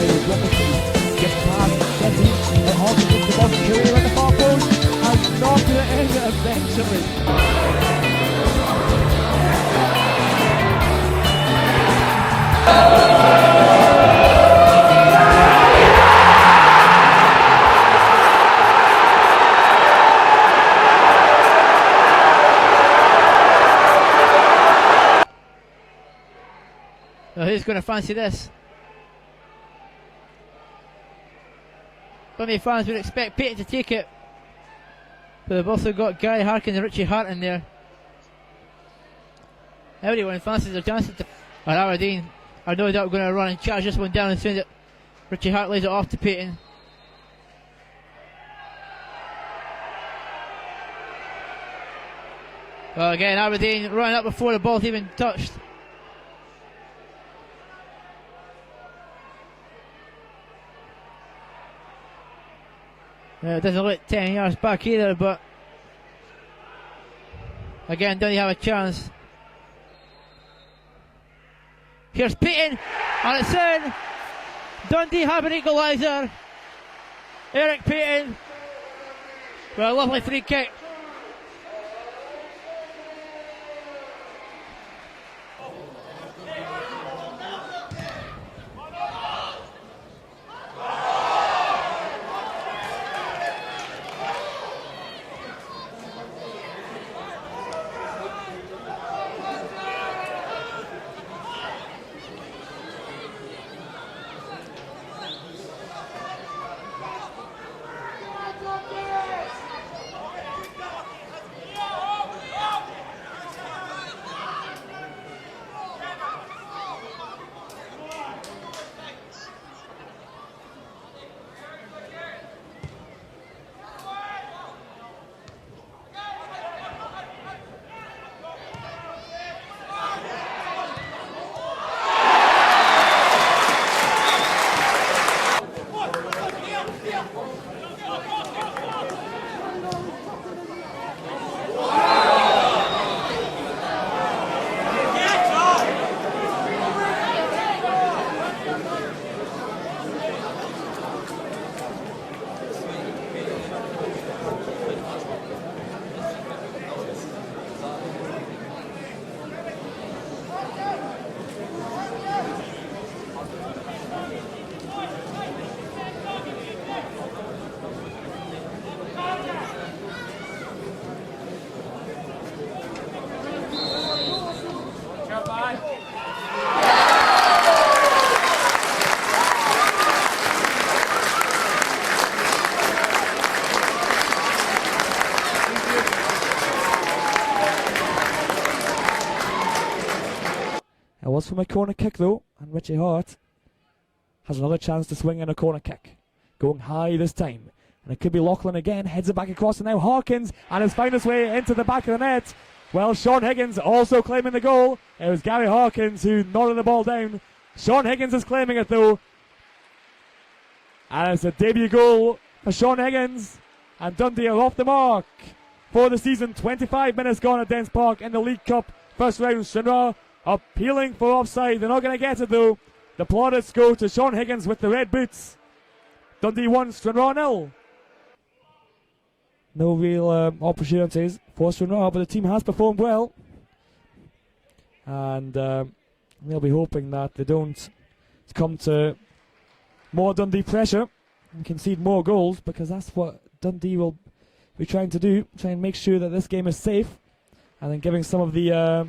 Gets past Dundee, and Hawkins gets the ball to Curry at the far post, and not to the end eventually. Now who's going to fancy this? Dundee fans would expect Payton to take it, but they've also got Gary Harkin and Richie Hart in there. Everyone fancies their chances to. And Aberdeen are no doubt going to run and charge this one down as soon as Richie Hart lays it off to Payton. Well, again, Aberdeen running up before the ball's even touched. It doesn't look 10 yards back either, but again, Dundee have a chance. Here's Payton, and it's in. Dundee have an equaliser. Eric Payton with a lovely free kick. It was from a corner kick though, and Richie Hart has another chance to swing in a corner kick. Going high this time, and it could be Loughlin again, heads it back across, and now Harkins, and has found his way into the back of the net. Well, Sean Higgins also claiming the goal. It was Gary Harkins who nodded the ball down. Sean Higgins is claiming it though. And it's a debut goal for Sean Higgins, and Dundee are off the mark for the season. 25 minutes gone at Dens Park in the League Cup first round. Stranraer appealing for offside. They're not going to get it though. The plaudits go to Sean Higgins with the red boots. Dundee 1, Stranraer 0. No real opportunities for Stranraer, but the team has performed well. And they'll be hoping that they don't come to more Dundee pressure and concede more goals, because that's what Dundee will be trying to do. Try and make sure that this game is safe. And then giving some of the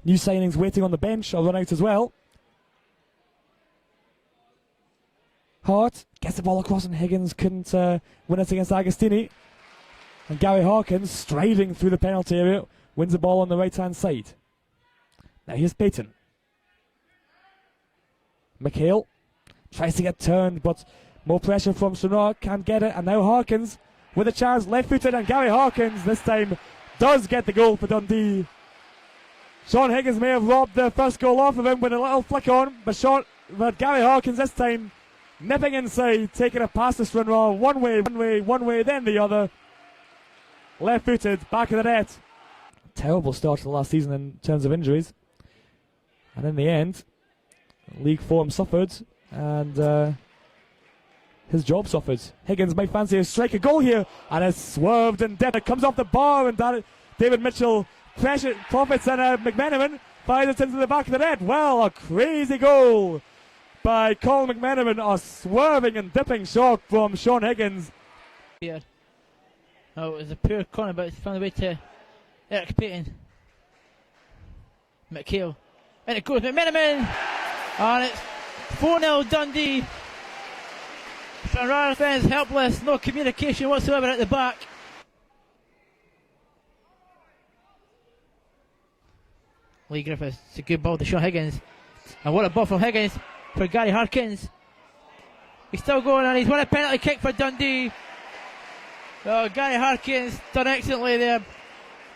new signings waiting on the bench will run out as well. Hart gets the ball across, and Higgins couldn't win it against Agostini. And Gary Harkins, striding through the penalty area, wins the ball on the right hand side. Now here's Payton. McHale tries to get turned, but more pressure from Stranraer, can't get it. And now Harkins with a chance, left footed, and Gary Harkins this time does get the goal for Dundee. Sean Higgins may have robbed the first goal off of him with a little flick on, but Gary Harkins this time nipping inside, taking a pass to Stranraer, one way, then the other. Left footed, back of the net. Terrible start to the last season in terms of injuries. And in the end, league form suffered and his job's offered. Higgins might fancy a strike a goal here, and it's swerved and dead. It comes off the bar, and David Mitchell profits, and McMenamin fires it into the back of the net. Well, a crazy goal by Colin McMenamin, a swerving and dipping shot from Sean Higgins. Here. Oh, it was a poor corner, but it's found the way to Eric Payton. McHale. And it goes McMenamin! And it's 4-0 Dundee. Stranraer fans helpless, no communication whatsoever at the back. Lee Griffiths, it's a good ball to Sean Higgins. And what a ball from Higgins for Gary Harkins. He's still going, and he's won a penalty kick for Dundee. Oh, Gary Harkins done excellently there.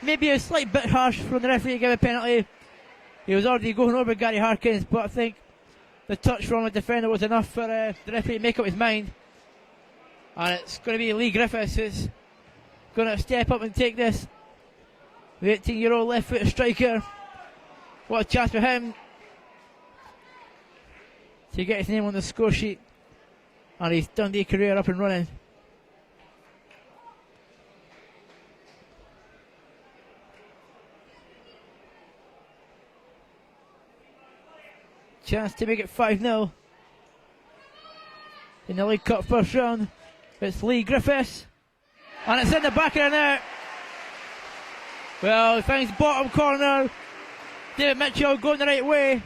Maybe a slight bit harsh from the referee to give a penalty. He was already going over Gary Harkins, but I think the touch from the defender was enough for the referee to make up his mind. And it's going to be Lee Griffiths who's going to step up and take this. The 18-year-old left-footed striker. What a chance for him to get his name on the score sheet and his Dundee career up and running. Chance to make it 5-0 in the League Cup first round. It's Lee Griffiths, and it's in the back of the net. Well, he finds bottom corner. David Mitchell going the right way.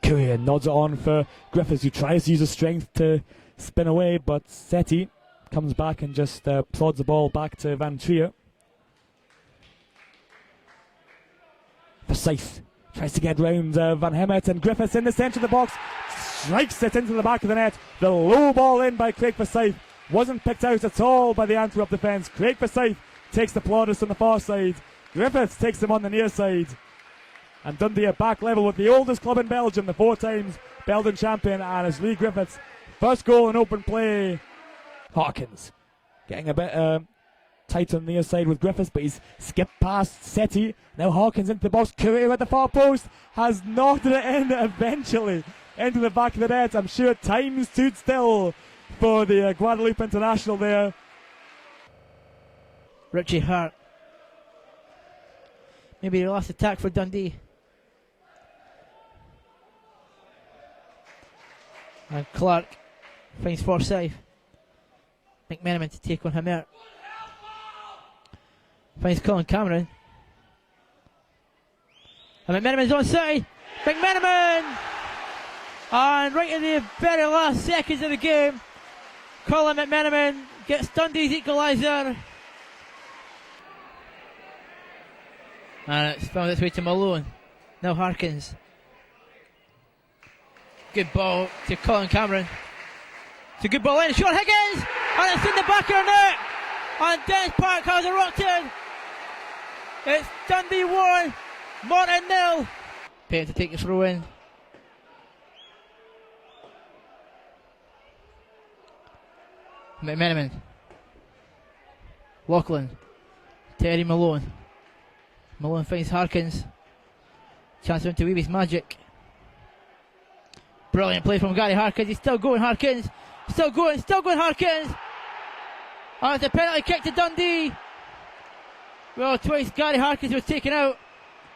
Courier nods it on for Griffiths, who tries to use his strength to spin away, but Setti comes back and just prods the ball back to Van Trier. Forsyth tries to get round Van Hemert, and Griffiths in the centre of the box strikes it into the back of the net. The low ball in by Craig Forsyth wasn't picked out at all by the Antwerp defence. Craig Forsyth takes the plaudits on the far side. Griffiths takes them on the near side. And Dundee are back level with the oldest club in Belgium, the 4 times Belgian champion, and it's Lee Griffiths' first goal in open play. Harkins getting a bit tight on the near side with Griffiths, but he's skipped past Setti. Now Harkins into the box. Courier at the far post has knocked it in eventually into the back of the net. I'm sure time stood still for the Guadeloupe international there. Richie Hart. Maybe the last attack for Dundee. And Clark finds Forsyth. McMenamin to take on Hammer. Finds Colin Cameron. And McMenamin's onside. McMenamin! And right in the very last seconds of the game, Colin McMenamin gets Dundee's equaliser. And it's found its way to Malone. Now Harkins. Good ball to Colin Cameron. It's a good ball in. Sean Higgins! And it's in the back of the net! And Dennis Park has erupted. It's Dundee 1, Morton 0. Payton to take the throw in. McMenamin. Lachlan. Terry Malone. Malone finds Harkins. Chance for him to weave his magic. Brilliant play from Gary Harkins. He's still going, Harkins. Still going Harkins. And it's a penalty kick to Dundee. Well, twice Gary Harkins was taken out.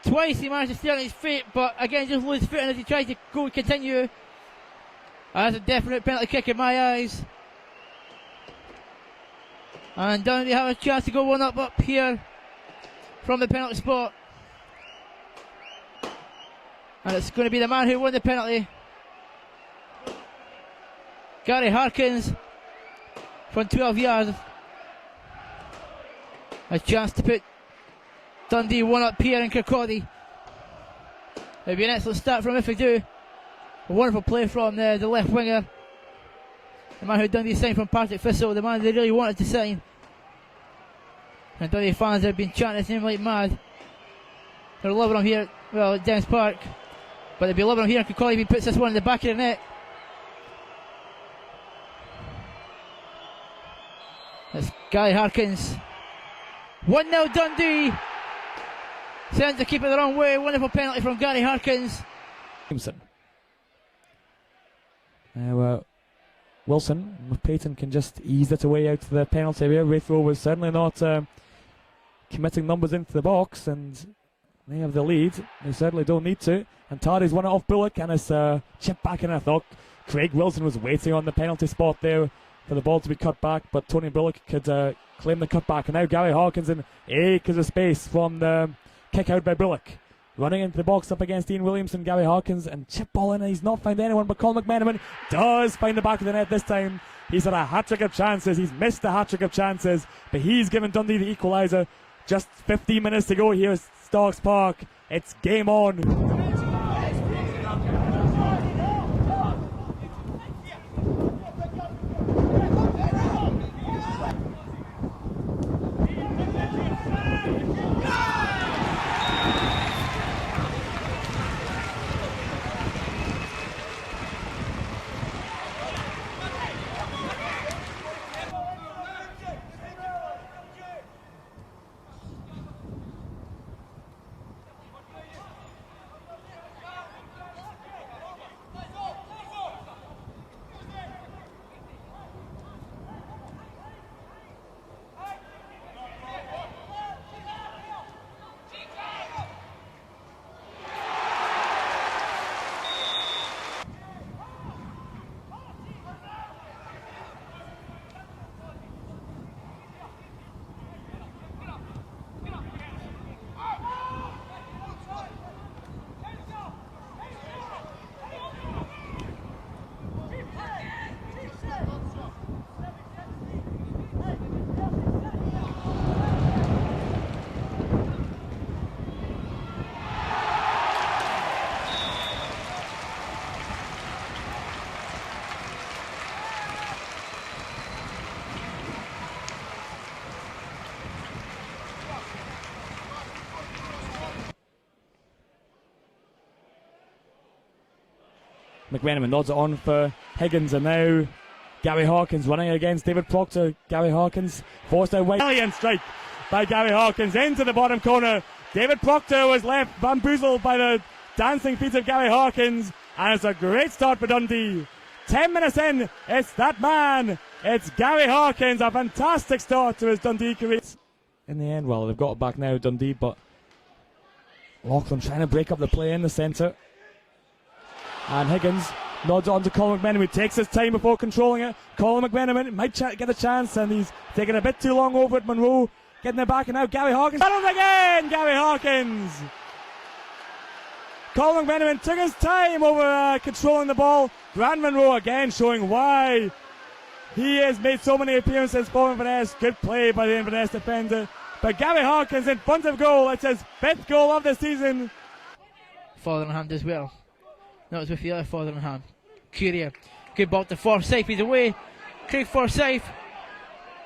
Twice he managed to stay on his feet, but again just lose footing as he tries to go and continue. And that's a definite penalty kick in my eyes. And Dundee have a chance to go one up here from the penalty spot. And it's going to be the man who won the penalty. Gary Harkins from 12 yards. A chance to put Dundee 1 up here in Kirkcaldy. It'll be an excellent start from Ifedu. A wonderful play from the left winger. The man who Dundee signed from Partick Thistle, the man they really wanted to sign. And Dundee fans have been chanting his name like mad. They're loving him here, well, at Dennis Park. But they'll be loving him here in Kirkcaldy if he puts this one in the back of the net. It's Gary Harkins 1-0 Dundee. Sends the keeper the wrong way. Wonderful penalty from Gary Harkins. Now Wilson, Payton can just ease it away out to the penalty area. Waythrow was certainly not committing numbers into the box, and they have the lead. They certainly don't need to. And Tardy's won it off Bullock, and it's chipped back in. I thought Craig Wilson was waiting on the penalty spot there for the ball to be cut back, but Tony Bullock could claim the cutback. And now Gary Harkins in acres of space from the kick out by Bullock. Running into the box up against Ian Williamson, Gary Harkins, and chip ball in, and he's not found anyone, but Colin McMenamin does find the back of the net this time. He's had a hat-trick of chances, he's missed a hat-trick of chances, but he's given Dundee the equaliser. Just 15 minutes to go here at Starks Park. It's game on. McMenamin nods it on for Higgins, and now Gary Harkins running against David Proctor. Gary Harkins forced out wide. Brilliant strike by Gary Harkins into the bottom corner. David Proctor was left bamboozled by the dancing feet of Gary Harkins, and it's a great start for Dundee. 10 minutes in, it's that man. It's Gary Harkins. A fantastic start to his Dundee career. In the end, well, they've got it back now, Dundee, but Loughlin trying to break up the play in the centre. And Higgins nods on to Colin McMenamin, who takes his time before controlling it. Colin McMenamin might get a chance, and he's taking a bit too long over it. Monroe getting it back, and now Gary Harkins. Battled again, Gary Harkins. Colin McMenamin took his time over controlling the ball. Grant Monroe again showing why he has made so many appearances for Inverness. Good play by the Inverness defender. But Gary Harkins in front of goal. It's his 5th goal of the season. Fotheringham as well. That was with the other Fotheringham. Courier. Good ball to Forsyth. He's away. Craig Forsyth.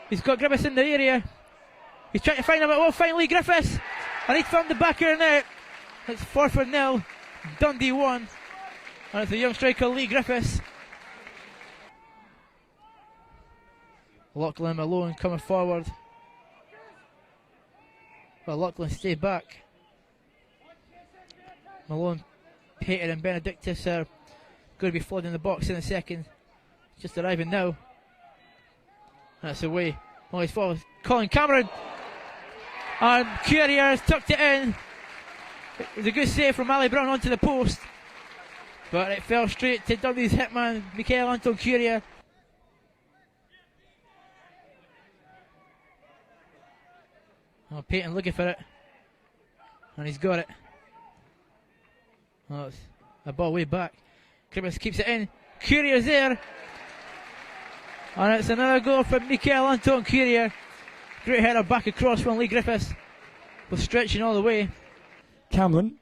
He's got Griffiths in the area. He's trying to find him. It will find Lee Griffiths. And he's found the back of the net. It's 4-0. Dundee 1. And it's the young striker Lee Griffiths. Loughlin Malone coming forward. Well, Loughlin stayed back. Malone, Payton and Benedictus are going to be flooding the box in a second. Just arriving now. That's away. Oh, he's forward. Colin Cameron. And Courier has tucked it in. It was a good save from Ali Brown onto the post. But it fell straight to Dundee's hitman, Michael Anton Courier. Oh, Payton looking for it. And he's got it. Oh, it's a ball way back. Griffiths keeps it in. Courier's there. And it's another goal from Michael Anton Courier. Great header back across from Lee Griffiths. Was stretching all the way. Cameron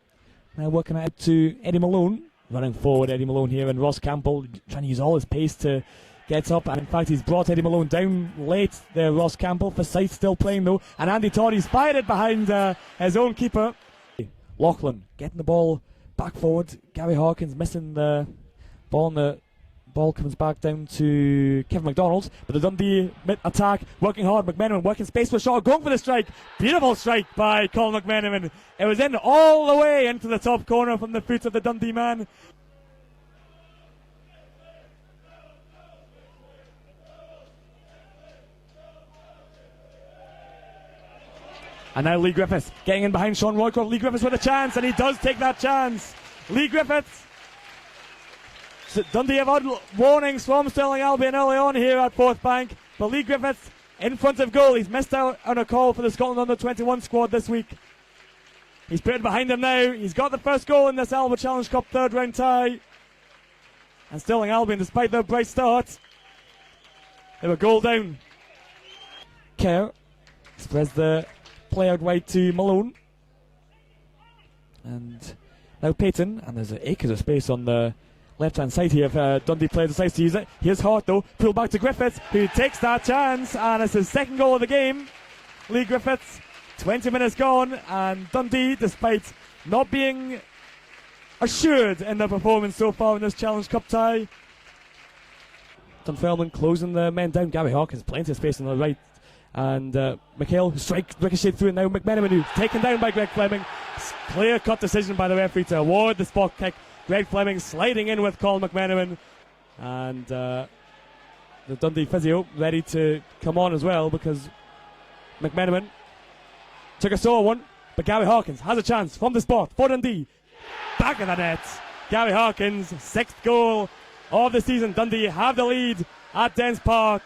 now working out to Eddie Malone. Running forward, Eddie Malone here, and Ross Campbell trying to use all his pace to get up. And in fact, he's brought Eddie Malone down late there, Ross Campbell. Forsyth still playing though. And Andy Toddy's fired it behind his own keeper. Loughlin getting the ball back forward. Gary Harkins missing the ball in the Ball comes back down to Kevin McDonald, but the Dundee attack working hard. McMenamin working space for a shot, going for the strike. Beautiful strike by Colin McMenamin. It was in all the way into the top corner from the foot of the Dundee man. And now Lee Griffiths getting in behind Sean Roycroft. Lee Griffiths with a chance, and he does take that chance. Lee Griffiths. Dundee have had warnings from Stirling Albion early on here at Forth Bank, but Lee Griffiths in front of goal. He's missed out on a call for the Scotland Under-21 squad this week. He's put it behind him now. He's got the first goal in this Alba Challenge Cup third round tie. And Stirling Albion, despite their bright start, they were goal down. Kerr spreads the play out wide to Malone. And now Payton, and there's acres of space on the left hand side here if Dundee player decides to use it. Here's Hart though, pulled back to Griffiths, who takes that chance, and it's his second goal of the game. Lee Griffiths, 20 minutes gone, and Dundee, despite not being assured in their performance so far in this Challenge Cup tie. Dunfermline closing the men down. Gary Hawkins, plenty of space on the right, and McHale strike ricocheted through it now. McMenamin, who's taken down by Greg Fleming. Clear cut decision by the referee to award the spot kick. Greg Fleming sliding in with Colin McMenamin, and the Dundee physio ready to come on as well, because McMenamin took a sore one, but Gary Hawkins has a chance from the spot for Dundee. Back of the net. Gary Hawkins, sixth goal of the season. Dundee have the lead at Dens Park.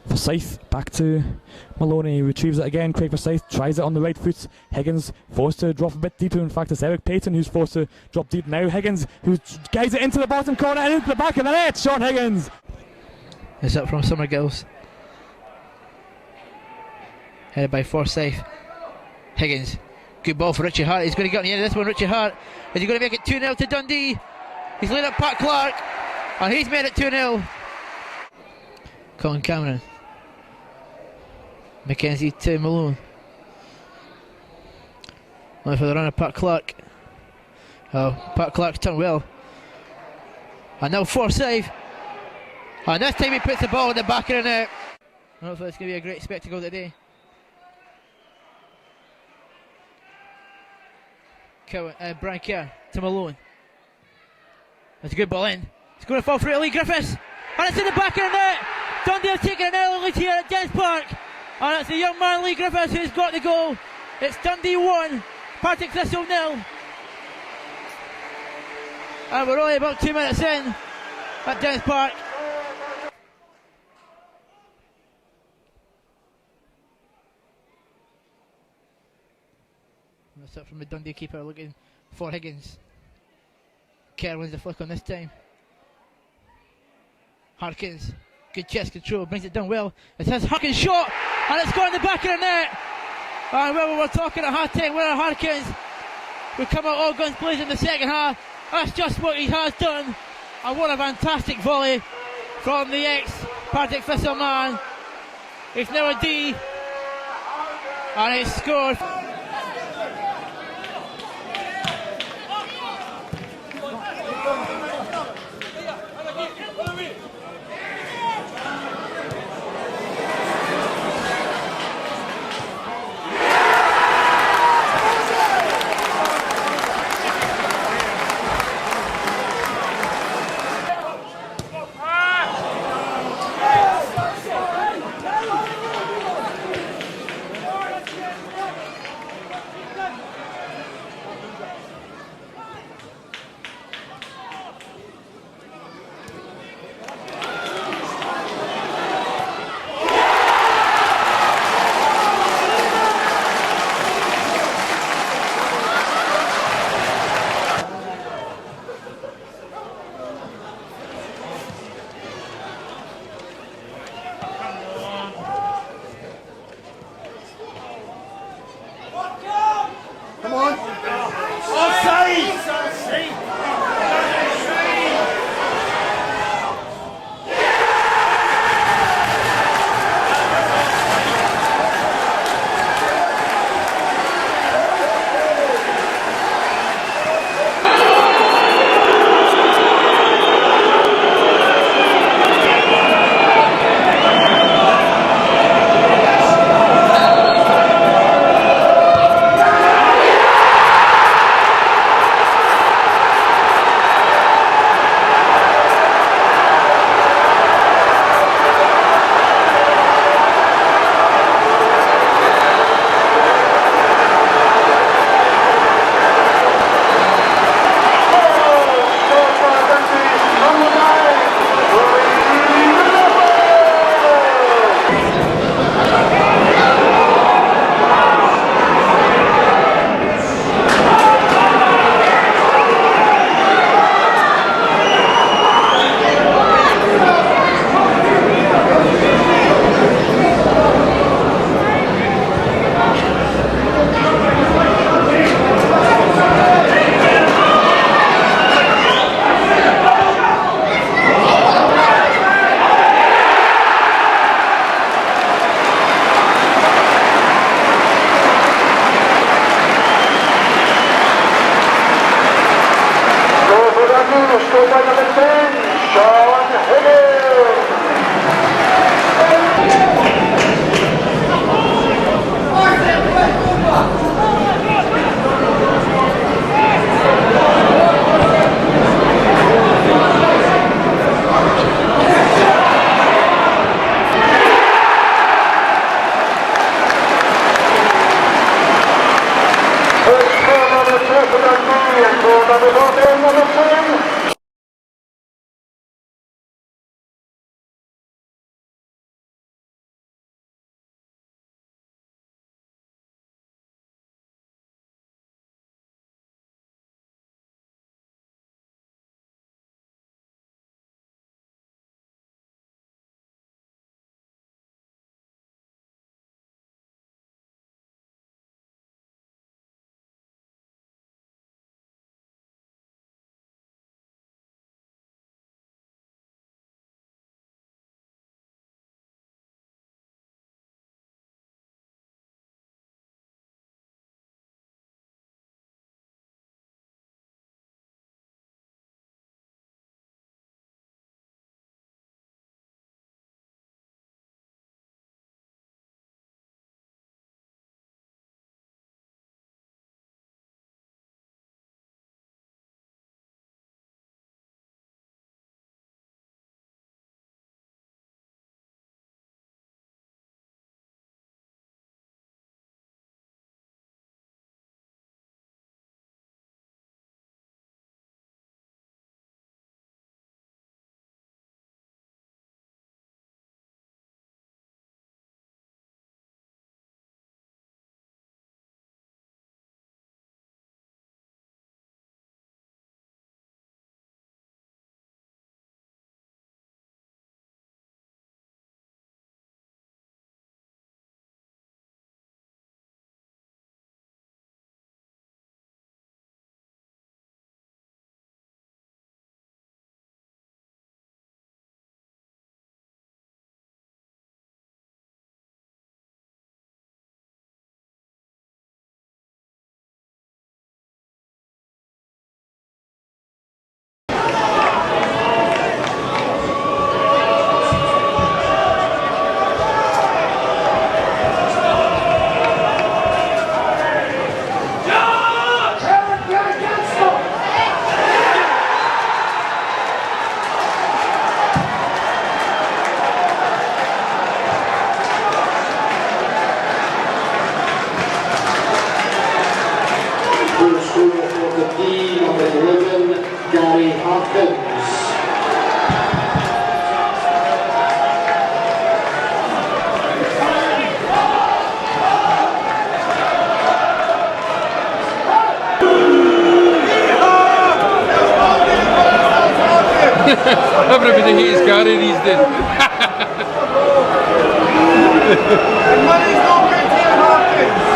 Forsyth back to Maloney, retrieves it again. Craig Forsyth tries it on the right foot. Higgins forced to drop a bit deeper. In fact, it's Eric Payton who's forced to drop deep now. Higgins who guides it into the bottom corner and into the back of the net. Sean Higgins. It's up from Summer Girls. Headed by Forsyth. Higgins. Good ball for Richie Hart. He's going to get on the end of this one. Richie Hart. Is he going to make it 2-0 to Dundee? He's laid up Pat Clark. And he's made it 2-0. Colin Cameron. Mackenzie to Malone. Looking for the runner, Pat Clark. Oh, Pat Clark's done well. And now Forsyth. And this time he puts the ball in the back of the net. Hopefully it's going to be a great spectacle today. Brian Kerr to Malone. That's a good ball in. It's going to fall through to Lee Griffiths. And it's in the back of the net. Dundee have taken an early lead here at Dens Park. And it's the young man Lee Griffiths who's got the goal. It's Dundee 1, Partick Thistle 0. And we're only about 2 minutes in at Dens Park. That's up from the Dundee keeper looking for Higgins. Kerr wins the flick on this time. Harkins, good chest control, brings it down well. It has Harkins' shot, and it's gone in the back of the net. And when we were talking at half time, where Harkins would come out all guns blazing in the second half, that's just what he has done. And what a fantastic volley from the ex-Partick Thistle man. It's now a D, and it's scored. Come on. Offside! Scored by number 10, Sean Higgins. First score number 2 for Dundee, and goal number 10. Everybody hates Gary these days. And money's not good to Ian Hopkins.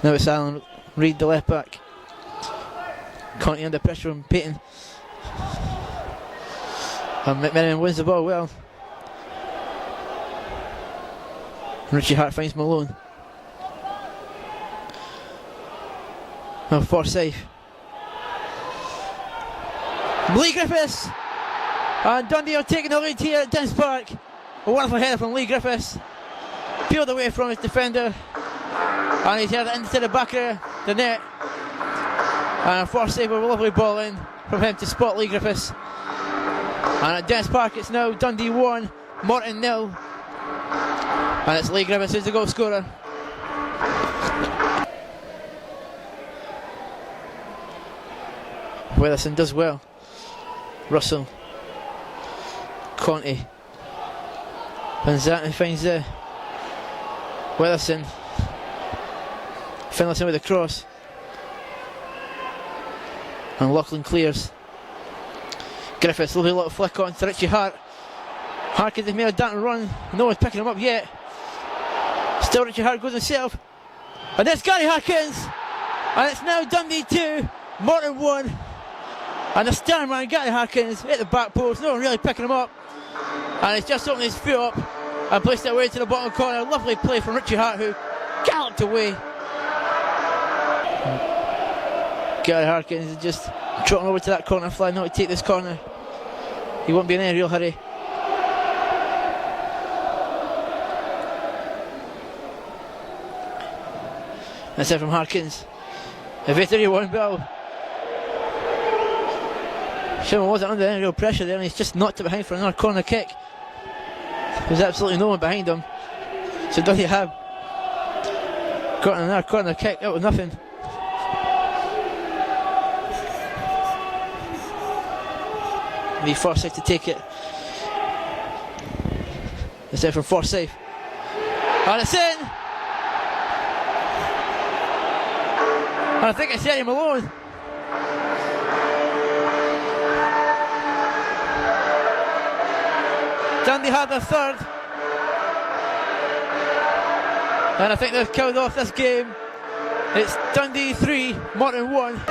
Now it's Alan Reid, the left back. Conti under pressure from Payton. And McMenamin wins the ball well. Richie Hart finds Malone. Now Forsyth. Lee Griffiths! And Dundee are taking the lead here at Dens Park. A wonderful header from Lee Griffiths. Peeled away from his defender. And he's headed into the back of the net. And a Forsyth with a lovely ball in from him to spot Lee Griffiths. And at Dens Park it's now Dundee 1, Morton 0. And it's Lee Griffiths who's the goal scorer. Weatherson does well. Russell. Conti. Vanzanten finds Weatherson. Finlayson with a cross. And Lachlan clears. Griffiths, lovely little flick on to Richie Hart. Harkins has made a dart and run. No one's picking him up yet. Still Richie Hart goes himself. And there's Gary Harkins. And it's now Dundee 2, Morton 1. And the star man, Gary Harkins, hit the back post. No one really picking him up. And he's just opened his foot up and placed it away to the bottom corner. Lovely play from Richie Hart, who galloped away. Gary Harkins is just trotting over to that corner flag now to take this corner. He won't be in any real hurry. That's it from Harkins. A victory won ball. Sherman wasn't under any real pressure there and he's just knocked it behind for another corner kick. There's absolutely no one behind him. So Dundee have got another corner kick out with nothing. Need Forsyth to take it. It's in from Forsyth. And it's in! And I think it's Eddie Malone. Dundee had their third. And I think they've killed off this game. It's Dundee 3, Morton 1.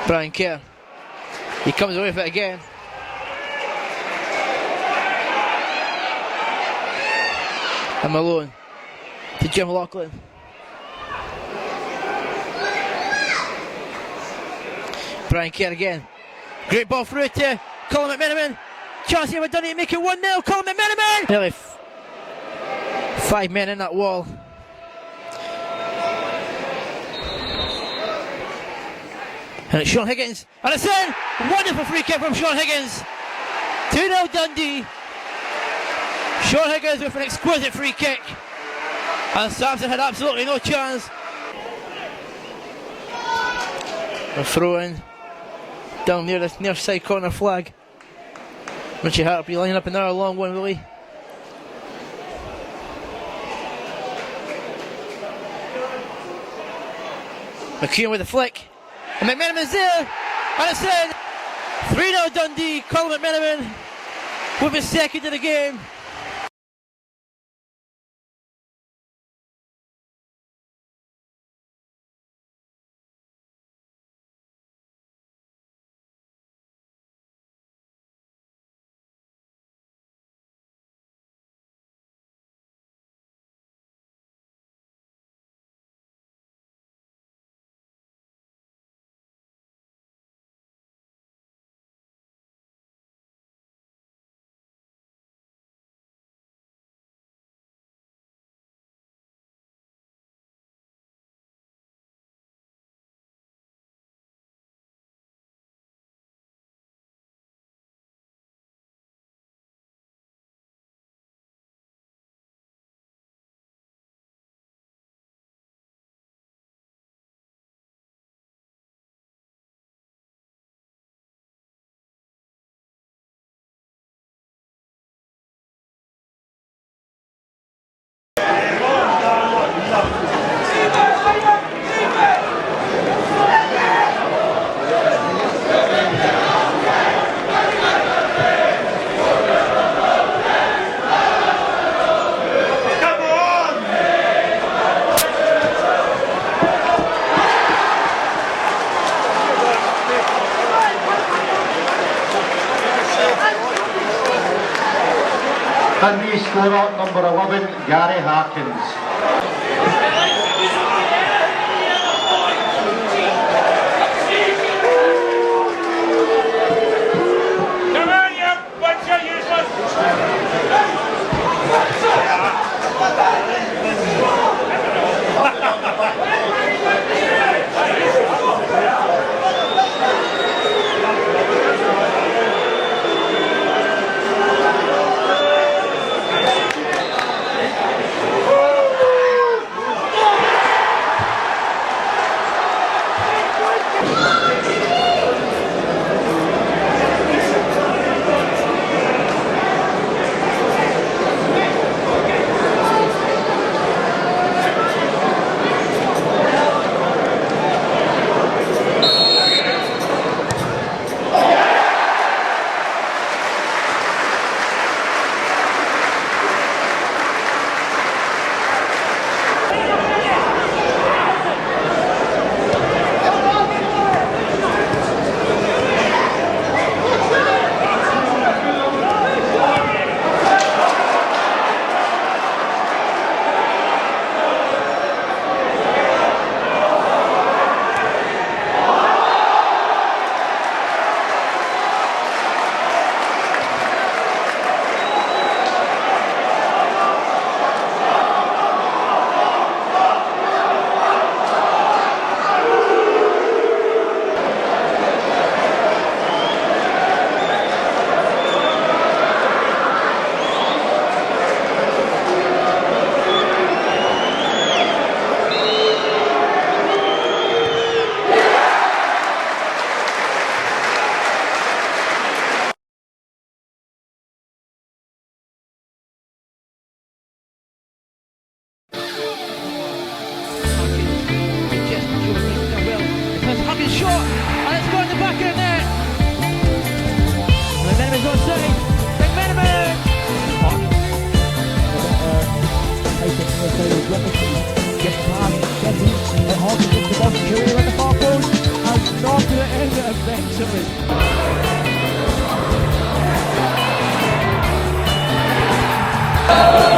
Brian Kerr. He comes away with it again. And Malone to Jim Laughlin. Brian Kerr again. Great ball through to Colin McMenamin. Chance here with Dundee to make it 1-0. Colin McMenamin! Nearly 5 men in that wall. And it's Sean Higgins. And it's in! Wonderful free kick from Sean Higgins. 2-0 Dundee. Sean Higgins with an exquisite free kick. And Sampson had absolutely no chance. A throw in down near the near side corner flag. Richie Hart will be lining up another long one, will he? McKeon with a flick. And McMenamin's there. And it's in. 3-0 Dundee. Colin McMenamin with his second of the game. Dundee scorer number 11, Gary Harkins. Come on, you bunch of useless! Dundee.